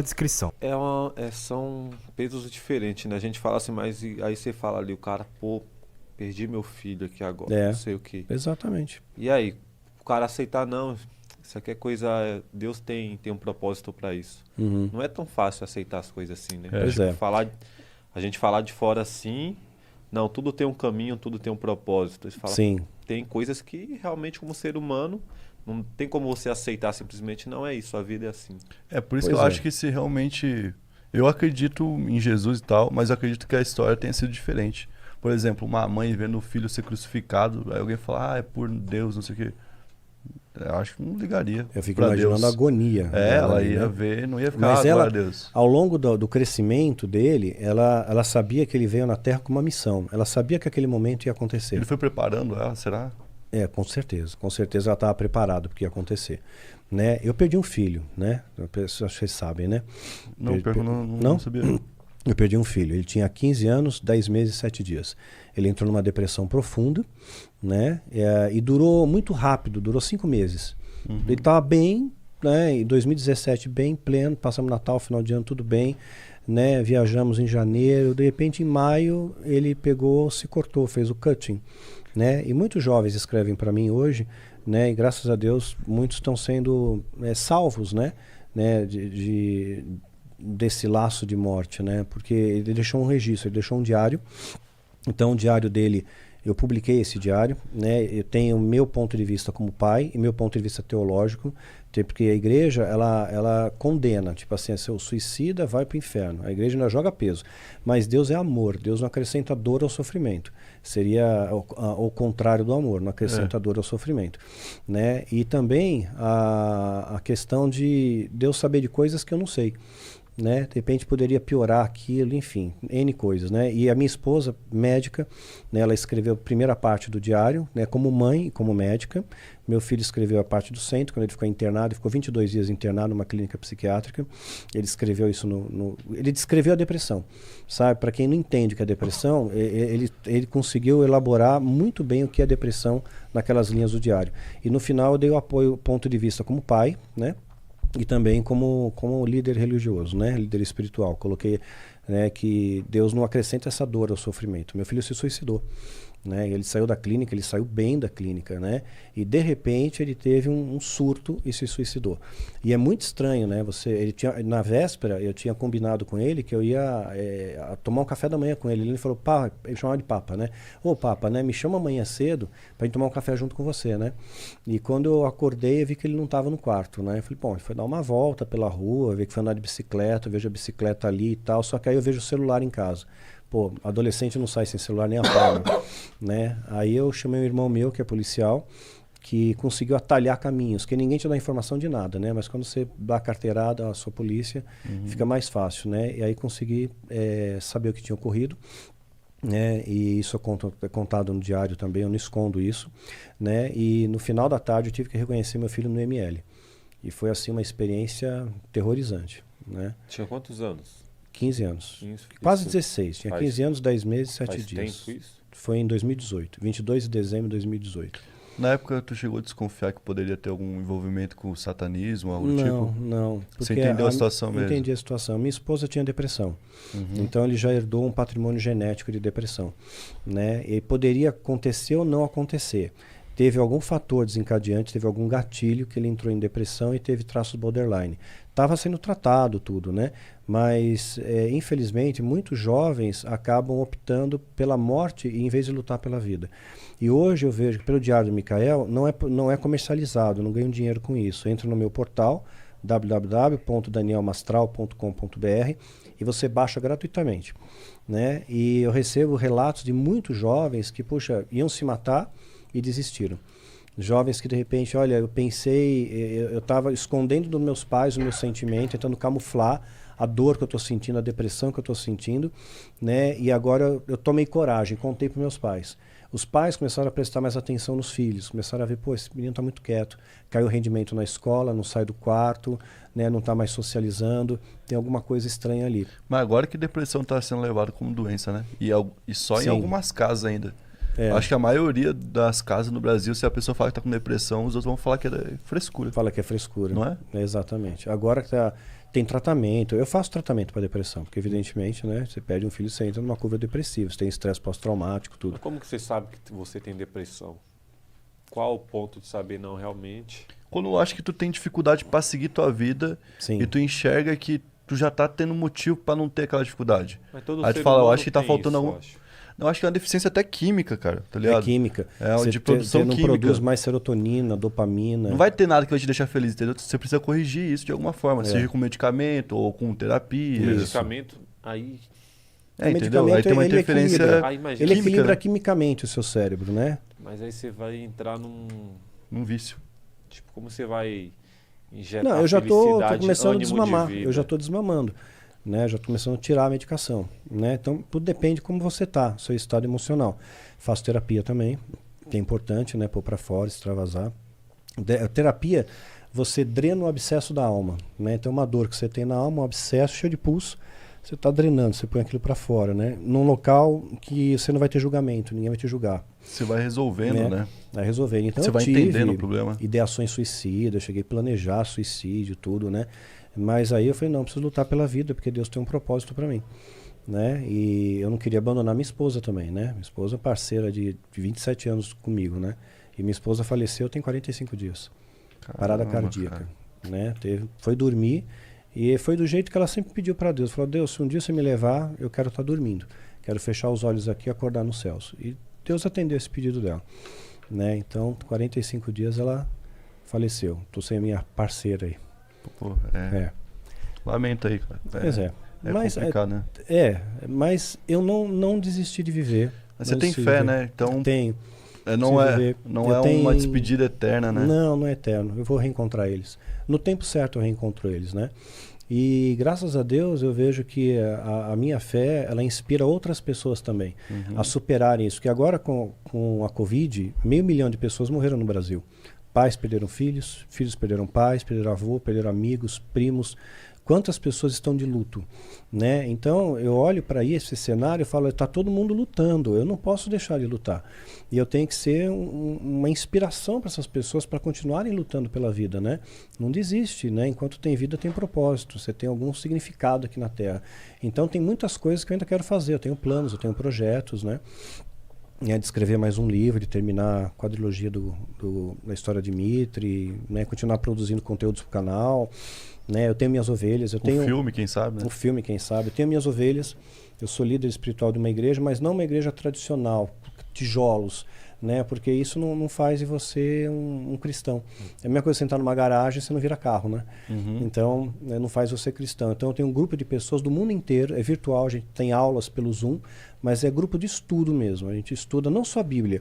descrição. São pesos diferentes, né? A gente fala assim, mas aí você fala ali, o cara, pô, perdi meu filho aqui agora, não É, sei o quê. exatamente. E aí, o cara aceitar, não, isso aqui é coisa, Deus tem um propósito pra isso. Uhum. Não é tão fácil aceitar as coisas assim, né? Pois é. A gente falar de fora assim, não, tudo tem um caminho, tudo tem um propósito. Você fala, Sim. tem coisas que realmente como ser humano, não tem como você aceitar simplesmente, não é isso, a vida é assim. É por isso Pois que eu é. acho que se realmente... Eu acredito em Jesus e tal, mas eu acredito que a história tenha sido diferente. Por exemplo, uma mãe vendo o filho ser crucificado, aí alguém fala, é por Deus, não sei o quê. Eu acho que não ligaria Eu fico pra imaginando Deus. a agonia. Ela ali, ia né? ver, não ia ficar, Mas glória ela, a Deus. ao longo do crescimento dele, ela sabia que ele veio na Terra com uma missão. Ela sabia que aquele momento ia acontecer. Ele foi preparando ela, será? Com certeza. Com certeza ela estava preparada para o que ia acontecer. Né? Eu perdi um filho, né? Acho que vocês sabem, né? Não, não Não? sabia. Eu perdi um filho. Ele tinha 15 anos, 10 meses e 7 dias. Ele entrou numa depressão profunda, né? E durou muito rápido, durou 5 meses. Ele estava bem, né? Em 2017, bem pleno, passamos Natal, final de ano, tudo bem, né? Viajamos em janeiro, de repente em maio ele pegou, se cortou, fez o cutting, né? E muitos jovens escrevem para mim hoje, né? E graças a Deus muitos estão sendo salvos, né? Desse laço de morte, né? Porque ele deixou um registro, ele deixou um diário. Então o diário dele, eu publiquei esse diário, né? Eu tenho o meu ponto de vista como pai e meu ponto de vista teológico, porque a igreja ela condena, tipo assim, se o suicida vai para o inferno. A igreja ainda joga peso, mas Deus é amor, Deus não acrescenta dor ao sofrimento. Seria o contrário do amor, não acrescenta dor ao sofrimento, né? E também a questão de Deus saber de coisas que eu não sei. Né? De repente poderia piorar aquilo, enfim, N coisas, né? E a minha esposa, médica, né, ela escreveu a primeira parte do diário, né, como mãe e como médica. Meu filho escreveu a parte do centro, quando ele ficou internado, ele ficou 22 dias internado numa clínica psiquiátrica. Ele escreveu isso ele descreveu a depressão, sabe? Para quem não entende o que é depressão, ele conseguiu elaborar muito bem o que é depressão naquelas linhas do diário. E no final eu dei o apoio, ponto de vista como pai, né? E também como líder religioso, né? Líder espiritual. Coloquei, né, que Deus não acrescenta essa dor ao sofrimento. Meu filho se suicidou, né? Ele saiu da clínica, ele saiu bem da clínica, né? E de repente ele teve um surto e se suicidou. E é muito estranho, né? Na véspera eu tinha combinado com ele que eu ia tomar um café da manhã com ele. Ele falou, pá, ele chamava de Papa, né? Ô Papa, né? Me chama amanhã cedo pra gente tomar um café junto com você, né? E quando eu acordei eu vi que ele não estava no quarto, né? Eu falei, bom, ele foi dar uma volta pela rua, ver que foi andar de bicicleta, eu vejo a bicicleta ali e tal, só que aí eu vejo o celular em casa. Pô, adolescente não sai sem celular nem a pau, né? Aí eu chamei um irmão meu, que é policial, que conseguiu atalhar caminhos, que ninguém te dá informação de nada, né? Mas quando você dá a carteirada à sua polícia, fica mais fácil, né? E aí consegui saber o que tinha ocorrido, né? E isso é contado no diário também, eu não escondo isso, né? E no final da tarde eu tive que reconhecer meu filho no ML. E foi assim uma experiência terrorizante, né? Tinha quantos anos? 15 anos. Isso Quase 16. Tinha faz- 15 anos, 10 meses, 7 Faz dias. tempo isso? Foi em 2018. 22 de dezembro de 2018. Na época tu chegou a desconfiar que poderia ter algum envolvimento com o satanismo, algo do Não, tipo? não. Você entendeu a situação mesmo? Entendi a situação. Minha esposa tinha depressão. Então ele já herdou um patrimônio genético de depressão, né? E poderia acontecer ou não acontecer. Teve algum fator desencadeante, teve algum gatilho que ele entrou em depressão e teve traços borderline. Estava sendo tratado tudo, né? Mas, infelizmente, muitos jovens acabam optando pela morte em vez de lutar pela vida. E hoje eu vejo que pelo Diário do Micael não é comercializado, não ganho dinheiro com isso. Entra no meu portal, www.danielmastral.com.br, e você baixa gratuitamente, né? E eu recebo relatos de muitos jovens que, puxa, iam se matar e desistiram. Jovens que de repente, olha, eu estava escondendo dos meus pais o meu sentimento, tentando camuflar a dor que eu estou sentindo, a depressão que eu estou sentindo, né? E agora eu tomei coragem, contei para meus pais. Os pais começaram a prestar mais atenção nos filhos, começaram a ver, pô, esse menino está muito quieto, caiu o rendimento na escola, não sai do quarto, né? Não está mais socializando, tem alguma coisa estranha ali. Mas agora que depressão está sendo levada como doença, né? E só Sim. em algumas casas ainda. Acho que a maioria das casas no Brasil, se a pessoa fala que está com depressão, os outros vão falar que é frescura. Fala que é frescura. Não é? Exatamente. Agora Tem tratamento. Eu faço tratamento para depressão, porque evidentemente, né, você perde um filho, você entra numa curva depressiva, você tem estresse pós-traumático, tudo. Mas como que você sabe que você tem depressão? Qual o ponto de saber não realmente? Quando eu acho que tu tem dificuldade pra seguir tua vida Sim. e tu enxerga que tu já tá tendo motivo pra não ter aquela dificuldade. Mas todo Aí tu ser fala, eu humano acho que tá tem faltando isso, eu algum... acho. Eu acho que é uma deficiência até química, cara, tá ligado? É química. É Você de produção você não química. produz mais serotonina, dopamina. Não vai ter nada que vai te deixar feliz, entendeu? Você precisa corrigir isso de alguma forma, É. seja com medicamento ou com terapia. O medicamento, aí É, O entendeu? medicamento, Aí tem uma ele interferência equilibra. Aí imagina. Ele química, equilibra né? quimicamente o seu cérebro, né? Mas aí você vai entrar num... num vício. Tipo, como você vai injetar Não, eu já tô felicidade, começando a ânimo de desmamar. vida? Eu já tô desmamando. Né? Já tô começando a tirar a medicação. Né? Então, tudo depende de como você tá, seu estado emocional. Faço terapia também, que é importante, né? Pôr para fora, extravasar. A terapia, você drena o abscesso da alma. Né? Então, uma dor que você tem na alma, um abscesso cheio de pulso, você está drenando, você põe aquilo para fora, né? Num local que você não vai ter julgamento, ninguém vai te julgar. Você vai resolvendo, né? Vai resolver. Então, Você eu vai tive entendendo o problema. ideações suicidas, cheguei a planejar suicídio, tudo, né? Mas aí eu falei, não, preciso lutar pela vida, porque Deus tem um propósito para mim, né? E eu não queria abandonar minha esposa também, né? Minha esposa é parceira de 27 anos comigo, né? E minha esposa faleceu tem 45 dias. Parada cardíaca, né? Foi dormir e foi do jeito que ela sempre pediu para Deus. Falou, Deus, se um dia você me levar, eu quero estar dormindo. Quero fechar os olhos aqui e acordar nos céus. E Deus atendeu esse pedido dela, né? Então, 45 dias ela faleceu. Tô sem a minha parceira aí. Pô, É. Lamento aí, cara. Pois é. É Mas, complicado, né? mas eu não desisti de viver. Mas você Não tem desisti fé, de viver. né? Então, Tenho. não preciso é, viver. não Eu é tenho- uma despedida eterna, né? Não é eterno. Eu vou reencontrar eles. No tempo certo eu reencontro eles, né? E graças a Deus eu vejo que a minha fé, ela inspira outras pessoas também a superarem isso. Porque agora com a Covid, 500 mil de pessoas morreram no Brasil. Pais perderam filhos, filhos perderam pais, perderam avô, perderam amigos, primos. Quantas pessoas estão de luto, né? Então eu olho para esse cenário e falo, está todo mundo lutando, eu não posso deixar de lutar. E eu tenho que ser uma inspiração para essas pessoas para continuarem lutando pela vida, né? Não desiste, né? Enquanto tem vida tem propósito, você tem algum significado aqui na Terra. Então tem muitas coisas que eu ainda quero fazer, eu tenho planos, eu tenho projetos, né? De escrever mais um livro, de terminar a quadrilogia da história de Mitri, né? Continuar produzindo conteúdos para o canal, né? Eu tenho minhas ovelhas, eu tenho filme, quem sabe, né? um filme, quem sabe, eu tenho minhas ovelhas, eu sou líder espiritual de uma igreja, mas não uma igreja tradicional, tijolos, né? Porque isso não faz de você um cristão. É a mesma coisa você entrar numa garagem e você não vira carro, né? Então, né, não faz você cristão. Então, eu tenho um grupo de pessoas do mundo inteiro, é virtual, a gente tem aulas pelo Zoom, mas é grupo de estudo mesmo. A gente estuda não só a Bíblia,